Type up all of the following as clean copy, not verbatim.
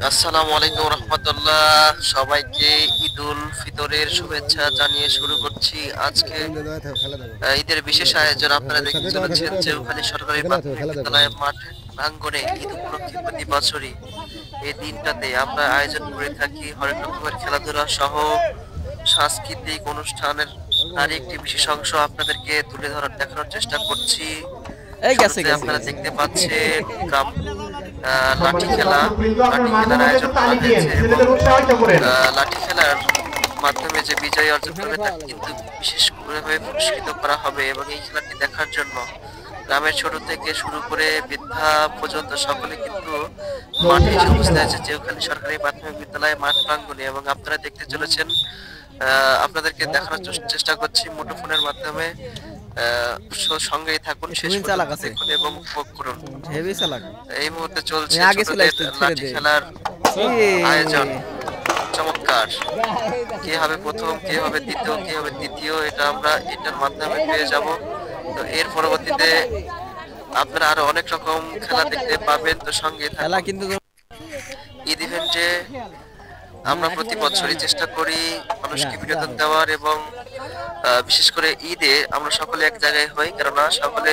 আসসালামু আলাইকুম রহমতুল্লাহ। সবাইকে ঈদুল ফিতরের শুভেচ্ছা জানিয়ে শুরু করছি আজকে ঈদের বিশেষ আয়োজন। আপনারা দেখতে চলেছেন চৌখালী সরকারি প্রাথমিক বিদ্যালয় মাঠ প্রাঙ্গণে ঈদ উপলক্ষে প্রতি বছরই এই দিনটাতে আমরা আয়োজন করে থাকি হরেক রকমের খেলাধুলা সহ সাংস্কৃতিক অনুষ্ঠানের তার একটি বিশেষ অংশ আপনাদেরকে তুলে ধরার দেখানোর চেষ্টা করছি। আপনারা দেখতে পাচ্ছেন লাঠি খেলার আয়োজন করা হয়েছে এবং লাঠি খেলার মাধ্যমে যে বিজয় অর্জন করবে তাকে কিন্তু বিশেষভাবে পুরস্কৃত করা হবে এবং এই খেলাটি দেখার জন্য গ্রামের ছোট থেকে শুরু করে বৃদ্ধা পর্যন্ত সকলে কিন্তু মাঠে এসে উপস্থিত আছে চৌখালী সরকারি প্রাথমিক বিদ্যালয় মাঠ প্রাঙ্গণে। এবং আপনারা দেখতে চলেছেন, আপনাদেরকে দেখানোর চেষ্টা করছি মুঠোফোনের মাধ্যমে। সঙ্গেই থাকুন, শেষ পর্যন্ত দেখুন এবং উপভোগ করুন। এই মুহূর্তে চলছে লাঠি খেলার আয়োজন। চমৎকার! কে হবে প্রথম, কে হবে দ্বিতীয়, কে হবে তৃতীয়, এটা আমরা এটার মাধ্যমে পেয়ে যাব। তো এর পরবর্তীতে আপনারা আরো অনেক রকম খেলা দেখতে পাবেন। তো সঙ্গে থাকুন। ঈদ ইভেন্টে আমরা প্রতি বছরই চেষ্টা করি মানুষকে বিনোদন দেওয়ার এবং বিশেষ করে ঈদে আমরা সকলে এক জায়গায় হই, কেননা সকলে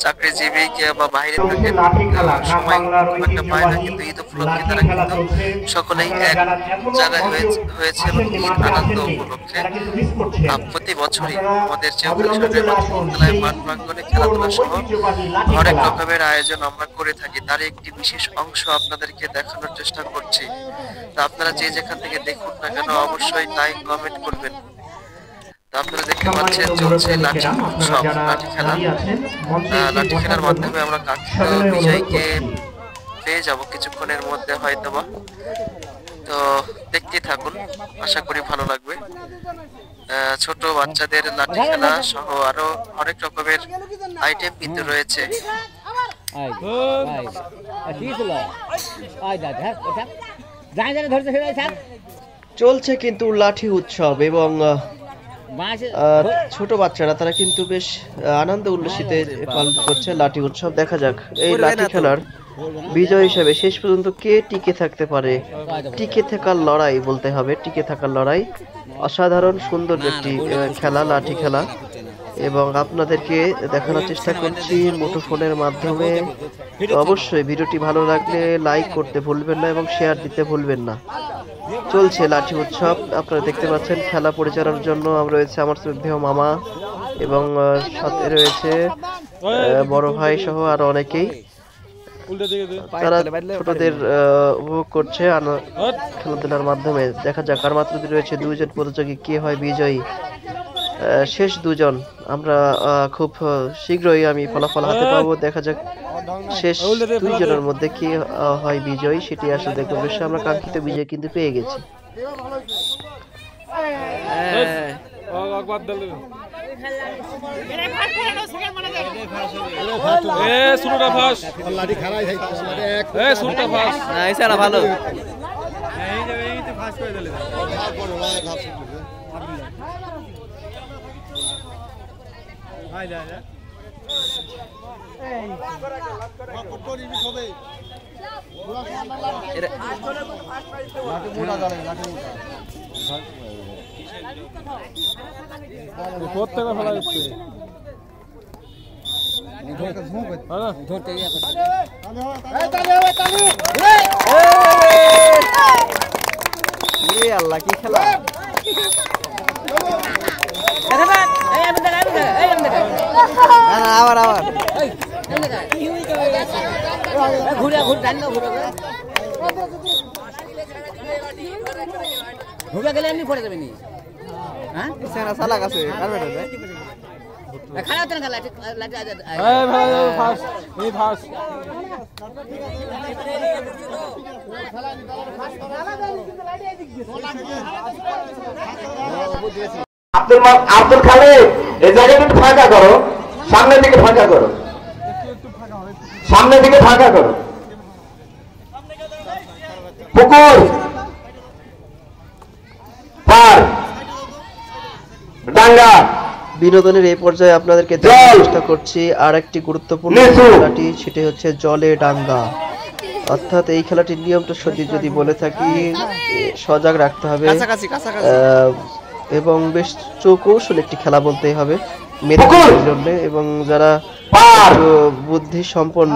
চাকরিজীবী কে বা বাইরে থাকে, সময় খুব একটা পায় না, কিন্তু ঈদ উপলক্ষে তারা কিন্তু সকলেই এক জায়গায় হয়েছে এবং ঈদ আনন্দ উপলক্ষে প্রতি বছরই আমাদের চৌখালী সরকারি প্রাথমিক বিদ্যালয় মাঠ প্রাঙ্গণে খেলাধুলা সহ হরেক রকমের আয়োজন আমরা করে থাকি। তার একটি বিশেষ অংশ আপনাদেরকে দেখানোর চেষ্টা করছি। তো আপনারা যে যেখান থেকে দেখুন না কেন অবশ্যই লাইক কমেন্ট করবেন। আপনারা দেখতে পাচ্ছেন চলছে লাঠি উৎসব, লাঠি খেলা। লাঠি খেলার মাধ্যমে আমরা কাঙ্ক্ষিত বিজয়ীকে পেয়ে যাব কিছুক্ষণের মধ্যে হয়তোবা। তো দেখতে থাকুন, আশা করি ভালো লাগবে। ছোট বাচ্চাদের লাঠি খেলা সহ আরো অনেক রকমের আইটেম কিন্তু রয়েছে। চলছে কিন্তু লাঠি উৎসব এবং ছোট বাচ্চারা তারা কিন্তু বেশ আনন্দ উল্লাসিতে পালন করছে লাঠি উৎসব। দেখা যাক এই লাঠি খেলার বিজয় হিসেবে শেষ পর্যন্ত কে টিকে থাকতে পারে। টিকে থাকার লড়াই বলতে হবে, টিকে থাকার লড়াই। অসাধারণ সুন্দর একটি খেলা, লাঠি খেলা, এবং আপনাদেরকে দেখানোর চেষ্টা করছি মুঠোফোনের মাধ্যমে। অবশ্যই ভিডিওটি ভালো লাগলে লাইক করতে ভুলবেন না এবং শেয়ার দিতে ভুলবেন না। চলছে লাঠি উৎসব, আপনারা দেখতে পাচ্ছেন। খেলা পরিচালনার জন্য আমরা রয়েছে আমার শ্রদ্ধেয় মামা এবং সাথে রয়েছে বড় ভাই সহ আরো অনেকেই। তারা ছোটদের উপভোগ করছে খেলাধুলার মাধ্যমে। দেখা যাক আর মাত্র রয়েছে দুইজন প্রতিযোগী, কে হয় বিজয়ী। শেষ দুজন আমরা খুব শীঘ্রই আমি ফলাফল হাতে পাবো। দেখা যাক শেষ দুইজনের মধ্যে কি হয় বিজয়ী, সেটি আসলে দেখবো। বেশ আমরা কাঙ্ক্ষিত বিজয় কিন্তু পেয়ে গেছি। ভালো আল্লাহ কি খেলা! আবার আবার ঘুরে গেলে এমনি পড়ে যাবে নি। হ্যাঁ সালাক আছে আব্দুল খালেক, এই জায়গাটা একটু ফাঁকা করো, সামনের দিকে ফাঁকা করো, সামনের দিকে ফাঁকা করো। পুকুর পার ডাঙ্গা বিনোদনের এই পর্যায়ে আপনাদেরকে দেখার চেষ্টা করছি আর একটি গুরুত্বপূর্ণ খেলাটি, সেটি হচ্ছে জলে ডাঙ্গা। অর্থাৎ এই খেলাটির নিয়মটা যদি বলে থাকি, সজাগ রাখতে হবে এবং বেশ চৌকৌশল একটি খেলা বলতেই হবে মেয়েদের জন্য, এবং যারা বুদ্ধি সম্পন্ন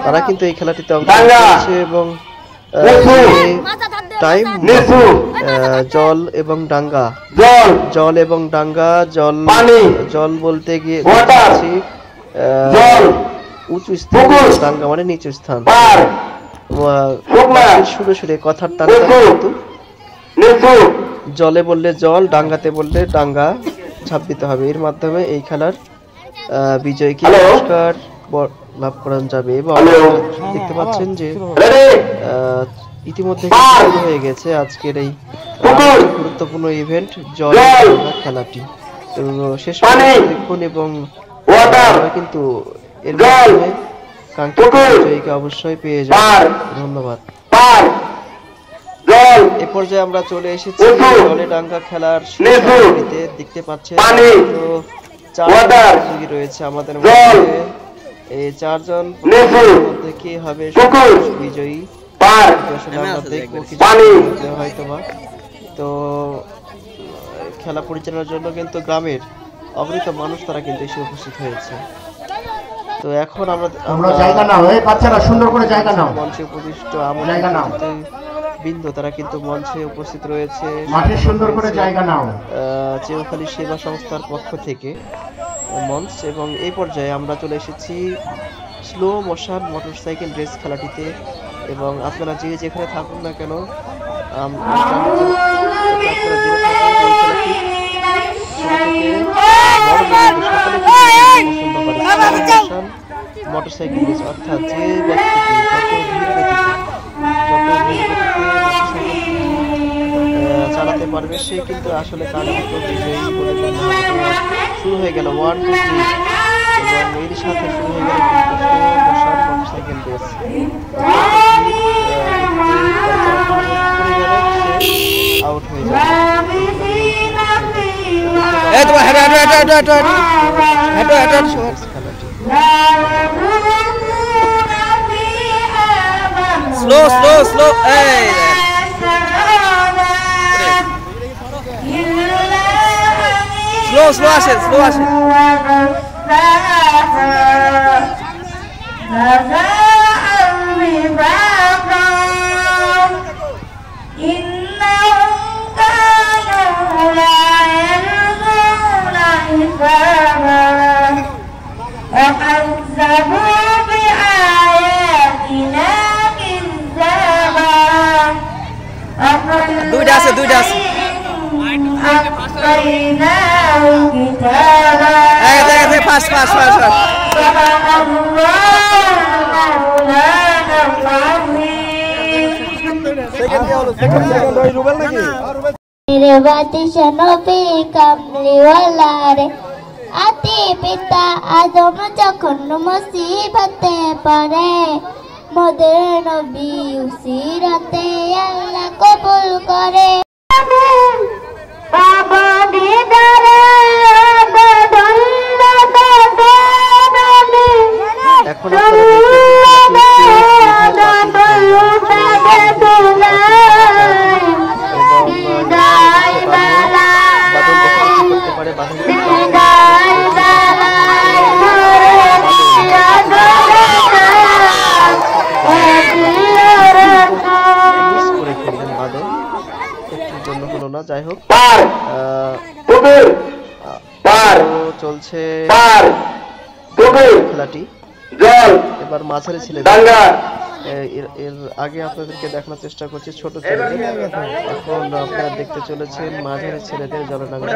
তারা কিন্তু এই খেলাটিতে অংশগ্রহণ করেছে। এবং টাইম জল এবং ডাঙ্গা, জল এবং ডাঙ্গা, জল বলতে গিয়ে উঁচু স্থান, ডাঙ্গা মানে নিচু স্থান। সুরে সুরে কথার টান কিন্তু জলে বললে জল, ডাঙ্গাতে বললে ডাঙ্গা ঝাঁপ দিতে হবে। এর মাধ্যমে এই খেলার বিজয়ীকে পুরস্কার লাভ করানো যাবে। এবং দেখতে পাচ্ছেন যে ইতিমধ্যে শুরু হয়ে গেছে আজকের এই গুরুত্বপূর্ণ ইভেন্ট জল খেলাটি। তো শেষ পর্যন্ত দেখুন এবং কিন্তু এর মাধ্যমে কাঙ্ক্ষিত বিজয়ীকে অবশ্যই পেয়ে যাবেন। ধন্যবাদ। এ পর্যায়ে আমরা চলে এসেছি জলে ডাঙ্গা খেলার শুরুতে। দেখতে পাচ্ছেন তো 4 প্রতিযোগী রয়েছে আমাদের মধ্যে। এই 4 জন মধ্যে কে হবে বিজয়ী আসলে আমরা দেখবো হয়তোবা। তো খেলা পরিচালনার জন্য কিন্তু গ্রামের অগণিত মানুষ তারা কিন্তু এসে উপস্থিত হয়েছে। তো এখন আমরা জায়গা নাও, এই বাচ্চারা সুন্দর করে জায়গা নাও। মঞ্চে উপবিষ্ট বৃন্দ তারা কিন্তু মঞ্চে উপস্থিত রয়েছে, মাঠে সুন্দর করে জায়গা নাও। চেউখালী সেবা সংস্থার পক্ষ থেকে মঞ্চ। এবং এই পর্যায়ে আমরা চলে এসেছি স্লো মোশন মোটরসাইকেল রেস খেলাটিতে। এবং আপনারা যে যেখানে থাকুন না কেন মোটরসাইকেল রেস, অর্থাৎ যে ব্যক্তিটি যত ধীর গতিতে চালাতে পারবে সে কিন্তু আসলে কাঙ্ক্ষিত বিজয়ী বলে গণ্য হবে। শুরু হয়ে গেল 1 2 3 এবং এর সাথে শুরু হয়ে গেল মোটরসাইকেল রেস। আউট হয়ে যাবে। Slow slow slow slow slow আসে, স্লো আসে। দুইটা আছে, দুইটা আছে। ফাস্ট ফাস্ট ফাস্ট मेरे बातिशनो पे कमली वाला रे आती पिता आदम যখন মুসিবতে পড়ে মোদের নবী উসিরাতে আল্লাহ কবুল করে। বাবা দিদারে এখন যাই হোক চলছে খেলাটি। এবার মাঝারি ছেলে, এর আগে আপনাদেরকে দেখানোর চেষ্টা করছি ছোট ছেলেদের। এখন আপনারা দেখতে চলেছেন মাঝারি ছেলেদের জলডাঙ্গা।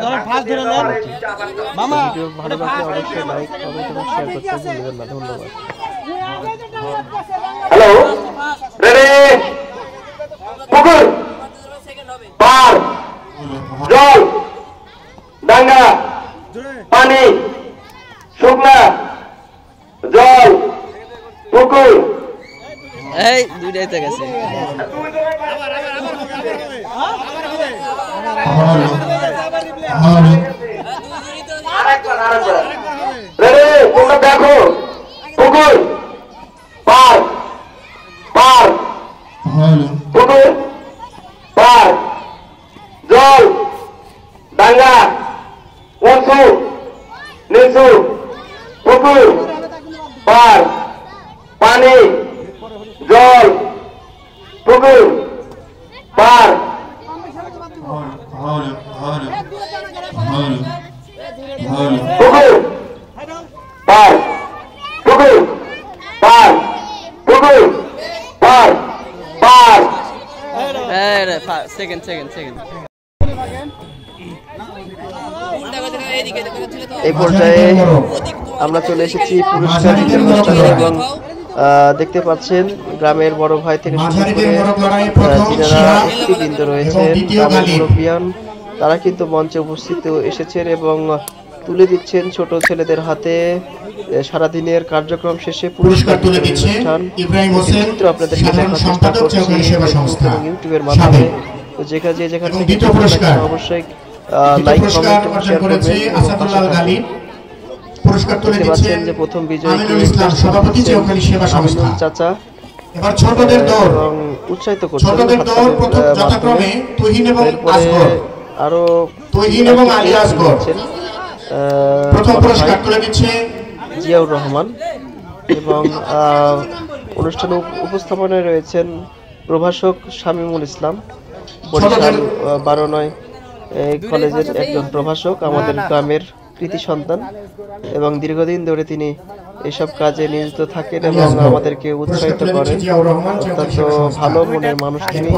ভিডিও ভালো লাগলে অবশ্যই লাইক কমেন্ট এবং শেয়ার করতে ভুলবেন না। ধন্যবাদ। হ্যালো, রেডি, পুকুর, পার, জল, ডাঙ্গা, পানি, শুকনা, জল, পুকুর। এই দুইটাই তো গেছে। রেডি, তোমরা দেখো পুকুর, পার, পার, কুকুর পার কুকুর পার কুকুর পার কুকুর পার পার সেকেন্ড এই পর্যায়ে আমরা চলে এসেছি পুরস্কার বিতরণ অনুষ্ঠানে এবং দেখতে পাচ্ছেন গ্রামের বড় ভাই থেকে শুরু করে যারা নেতৃবৃন্দ রয়েছেন গ্রামের মুরব্বিয়ান তারা কিন্তু মঞ্চে উপস্থিত এসেছেন এবং তুলে দিচ্ছেন ছোট ছেলেদের হাতে সারাদিনের কার্যক্রম শেষে পুরস্কার তুলে দিচ্ছেন চিত্র আপনাদেরকে দেখার চেষ্টা করছি ইউটিউবের মাধ্যমে। তো যেখানে অবশ্যই লাইক কমেন্ট শেয়ার করবেন। পুরস্কার তুলে দিচ্ছেন যে প্রথম বিজয়ী সভাপতি চৌখালি সেবা সংস্থা। চাচা এবার ছোটদের দৌড় এবং উৎসাহিত করছেন ছোটদের দৌড় প্রথম যথাক্রমে তুহিন এবং আসগর আরো তুহিন এবং আলী আসগর প্রথম পুরস্কার তুলে দিচ্ছে জিয়াউর রহমান এবং অনুষ্ঠানে উপস্থাপনায় রয়েছেন প্রভাষক শামীমুল ইসলাম বরিশাল 12 কলেজের একজন প্রভাষক, আমাদের গ্রামের কৃতি সন্তান এবং দীর্ঘদিন ধরে তিনি এসব কাজে নিয়োজিত থাকেন এবং আমাদেরকে উৎসাহিত করেন। অত্যন্ত ভালো মনের মানুষ তিনি।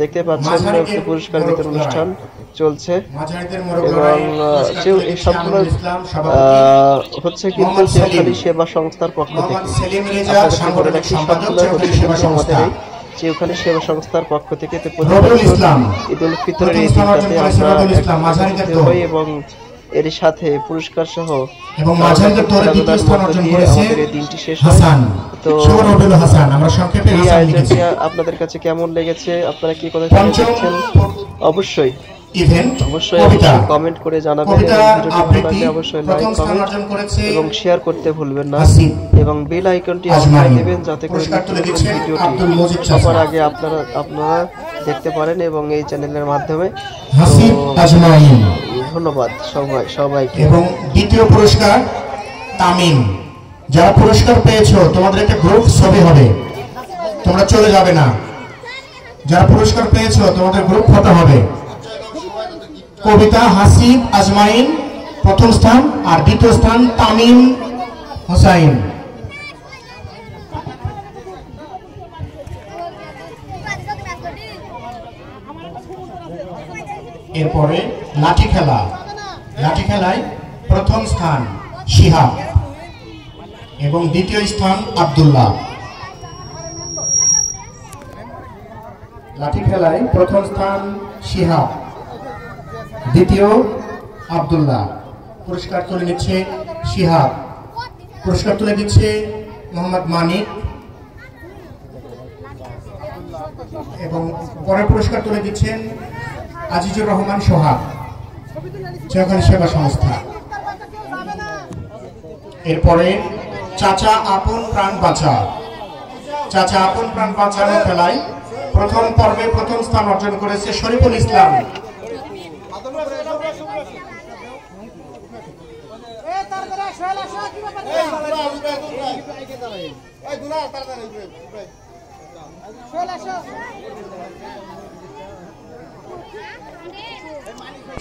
দেখতে পাচ্ছেন পুরস্কার বিতরণ অনুষ্ঠান চলছে এবং এই সবগুলো হচ্ছে কিন্তু চৌখালি সেবা সংস্থার পক্ষ থেকে। আপনাদের রাখি সবগুলো হচ্ছে আমাদের এই চৌখালি সেবা সংস্থার পক্ষ থেকে। ঈদ উল ফিতরের এই দিনটাতে আমরা হই এবং এর সাথে পুরস্কার সহ আমাদের এই দিনটি শেষ হয়। তো এই আয়োজনটি আপনাদের কাছে কেমন লেগেছে, আপনারা কি কথা শুনেছেন অবশ্যই কমেন্ট করে জানাবেন। অবশ্যই লাইক কমেন্ট এবং শেয়ার করতে ভুলবেন না এবং বেল আইকনটি অন করে দেবেন যাতে করে ভিডিওটি সবার আগে আপনারা দেখতে পারেন এবং এই চ্যানেলের মাধ্যমে। ধন্যবাদ সবাইকে। এবং দ্বিতীয় পুরস্কার তামিম। যারা পুরস্কার পেয়েছো তোমাদের একটা গ্রুপ ছবি হবে, তোমরা চলে যাবে না। যারা পুরস্কার পেয়েছো তোমাদের গ্রুপ ফটো হবে। কবিতা হাসিব আজমাইন প্রথম স্থান আর দ্বিতীয় স্থান তামিম হোসাইন। এরপরে লাঠি খেলায় প্রথম স্থান শিহাব এবং দ্বিতীয় স্থান আব্দুল্লাহ। লাঠি খেলায় প্রথম স্থান শিহাব, দ্বিতীয় আব্দুল্লাহ। পুরস্কার তুলে নিচ্ছে শিহাব। পুরস্কার তুলে দিচ্ছে মোহাম্মদ মানিক এবং পরের পুরস্কার তুলে দিচ্ছেন আজিজুর রহমান সোহাগ, চৌখালি সেবা সংস্থা। এরপরে চাচা আপন প্রাণ বাঁচা। চাচা আপন প্রাণ বাঁচানো খেলায় প্রথম পর্বে প্রথম স্থান অর্জন করেছে শরীফুল ইসলাম।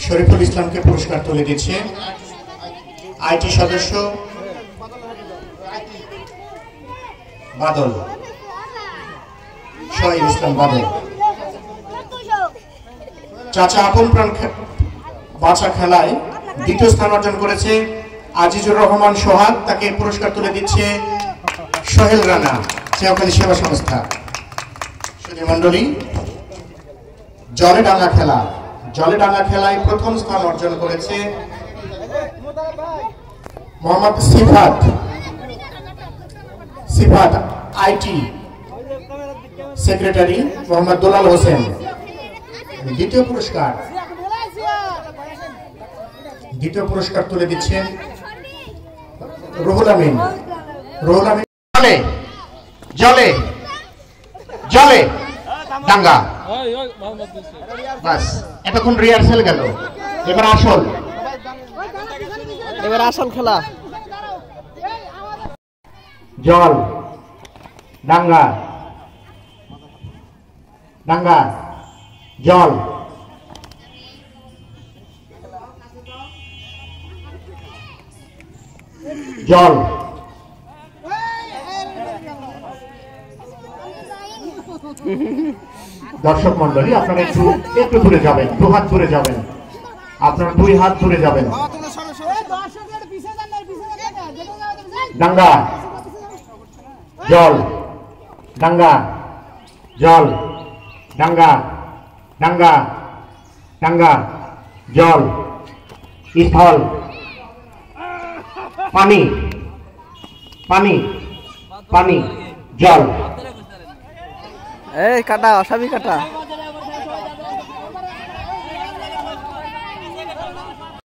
শরীফুল ইসলামকে পুরস্কার তুলে দিচ্ছে আইটি সদস্য বাদল, শহীদ ইসলাম বাদল। চাচা আপন প্রাণ বাঁচা খেলায় দ্বিতীয় স্থান অর্জন করেছে আজিজুর রহমান সোহাগ, তাকে পুরস্কার তুলে দিচ্ছে সোহেল রানা, চৌখালি সেবা সংস্থা। সুধী মণ্ডলী, জলে ডাঙ্গা খেলায় প্রথম স্থান অর্জন করেছে মোহাম্মদ সিফাত আইটি সেক্রেটারি মোহাম্মদ দুলাল হোসেন। দ্বিতীয় পুরস্কার তুলে দিচ্ছেন রুহুল আমিন। জলে ডাঙ্গা। বাস, এতক্ষণ রিহার্সাল গেল, এবার আসল খেলা। জল ডাঙ্গা ডাঙ্গা জল জল দর্শক মন্ডলী আপনারা একটু একটু দূরে যাবেন, 2 হাত দূরে যাবেন, আপনারা 2 হাত দূরে যাবেন। ডাঙ্গা জল ডাঙ্গা জল ডাঙ্গা ডাঙ্গা ডাঙ্গা জল স্থল পানি পানি পানি জল এই কাটা অসাবি কাটা